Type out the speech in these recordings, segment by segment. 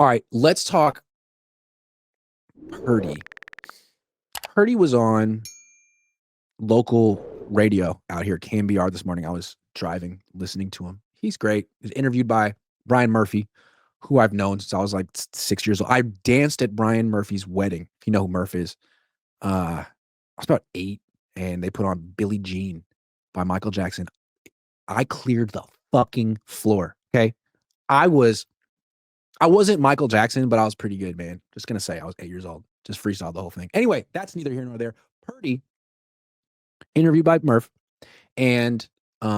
All right, let's talk Purdy. Purdy was on local radio out here, KMBR, this morning. I was driving, listening to him. He's great. He was interviewed by Brian Murphy, who I've known since I was like 6 years old. I danced at Brian Murphy's wedding, if you know who Murph is. I was about 8, and they put on Billie Jean by Michael Jackson. I cleared the fucking floor. Okay. I was I wasn't Michael Jackson, but I was pretty good, man. Just gonna say I was 8 years old. Just freestyled the whole thing. Anyway, that's neither here nor there. Purdy, interviewed by Murph, and they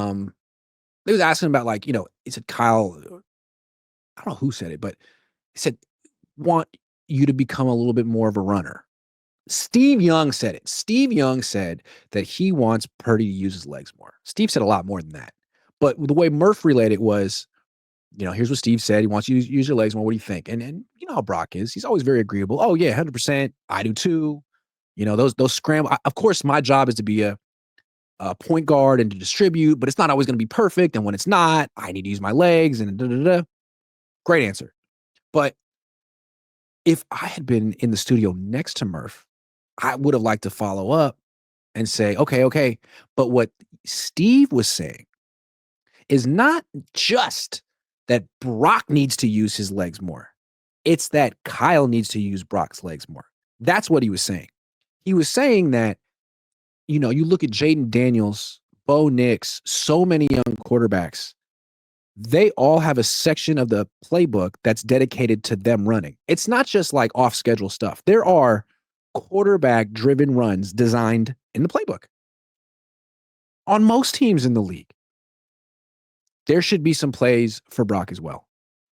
was asking about, like, he said, Kyle, I don't know who said it, but he said, want you to become a little bit more of a runner. Steve Young said it. Steve Young said that he wants Purdy to use his legs more. Steve said a lot more than that. But the way Murph relayed it was, here's what Steve said. He wants you to use your legs more. What do you think? And you know how Brock is. He's always very agreeable. Oh, yeah, 100%. I do too. Those scramble. Of course, my job is to be a point guard and to distribute, but it's not always going to be perfect. And when it's not, I need to use my legs and da, da, da. Great answer. But if I had been in the studio next to Murph, I would have liked to follow up and say, okay. But what Steve was saying is not just that Brock needs to use his legs more. It's that Kyle needs to use Brock's legs more. That's what he was saying. He was saying that, you look at Jaden Daniels, Bo Nix, so many young quarterbacks, they all have a section of the playbook that's dedicated to them running. It's not just like off-schedule stuff. There are quarterback-driven runs designed in the playbook on most teams in the league. There should be some plays for Brock as well.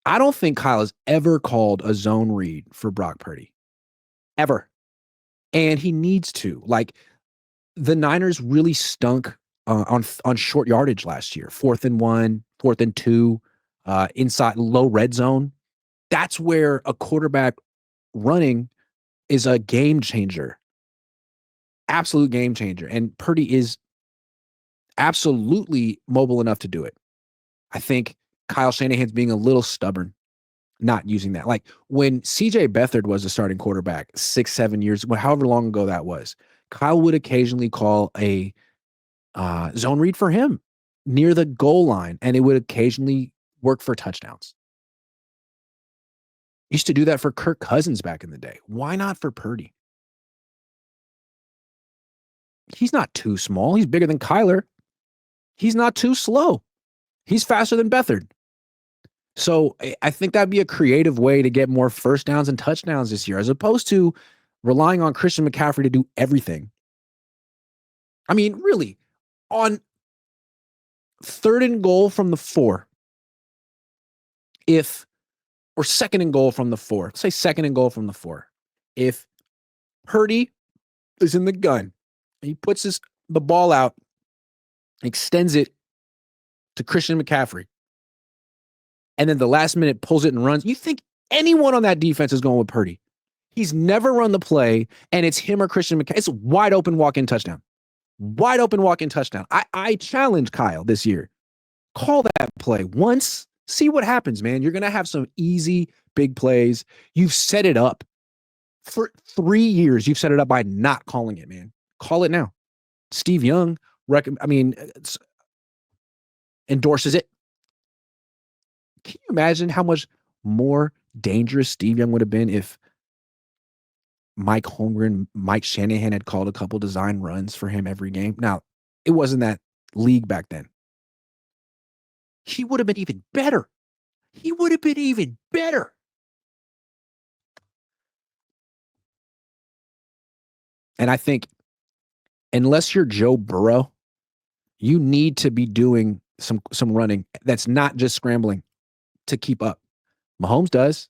I don't think Kyle has ever called a zone read for Brock Purdy. Ever. And he needs to. Like, the Niners really stunk on short yardage last year. 4th and 1, 4th and 2, inside low red zone. That's where a quarterback running is a game changer. Absolute game changer. And Purdy is absolutely mobile enough to do it. I think Kyle Shanahan's being a little stubborn, not using that. Like when CJ Beathard was the starting quarterback 6-7 years, however long ago that was, Kyle would occasionally call a zone read for him near the goal line, and it would occasionally work for touchdowns. Used to do that for Kirk Cousins back in the day. Why not for Purdy? He's not too small. He's bigger than Kyler. He's not too slow. He's faster than Beathard. So I think that'd be a creative way to get more first downs and touchdowns this year, as opposed to relying on Christian McCaffrey to do everything. I mean, really, on 3rd and goal from the 4, or 2nd and goal from the 4, let's say 2nd and goal from the 4, if Purdy is in the gun, he puts the ball out, extends it to Christian McCaffrey, and then the last minute pulls it and runs, you think anyone on that defense is going with Purdy? He's never run the play, and it's him or Christian McCaffrey. It's a wide open walk-in touchdown. Wide open walk-in touchdown. I challenge Kyle this year. Call that play once. See what happens, man. You're going to have some easy, big plays. You've set it up. For 3 years, you've set it up by not calling it, man. Call it now. Steve Young, endorses it. Can you imagine how much more dangerous Steve Young would have been if Mike Holmgren, Mike Shanahan had called a couple design runs for him every game? Now, it wasn't that league back then. He would have been even better. He would have been even better. And I think unless you're Joe Burrow, you need to be doing some running that's not just scrambling to keep up. Mahomes does.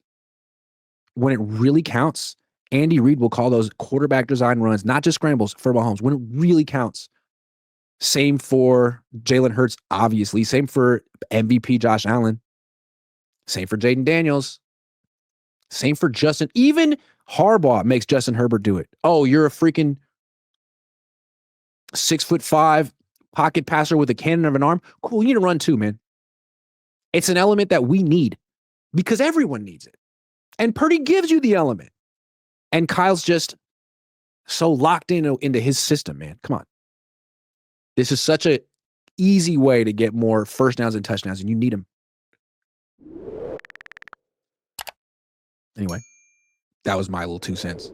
When it really counts, Andy Reid will call those quarterback design runs, not just scrambles, for Mahomes, when it really counts. Same for Jalen Hurts, obviously. Same for MVP Josh Allen. Same for Jaden Daniels. Same for Justin. Even Harbaugh makes Justin Herbert do it. Oh, you're a freaking 6'5" pocket passer with a cannon of an arm. Cool, you need to run too, man. It's an element that we need because everyone needs it. And Purdy gives you the element. And Kyle's just so locked into his system, man. Come on. This is such a easy way to get more first downs and touchdowns, and you need them. Anyway, that was my little 2 cents.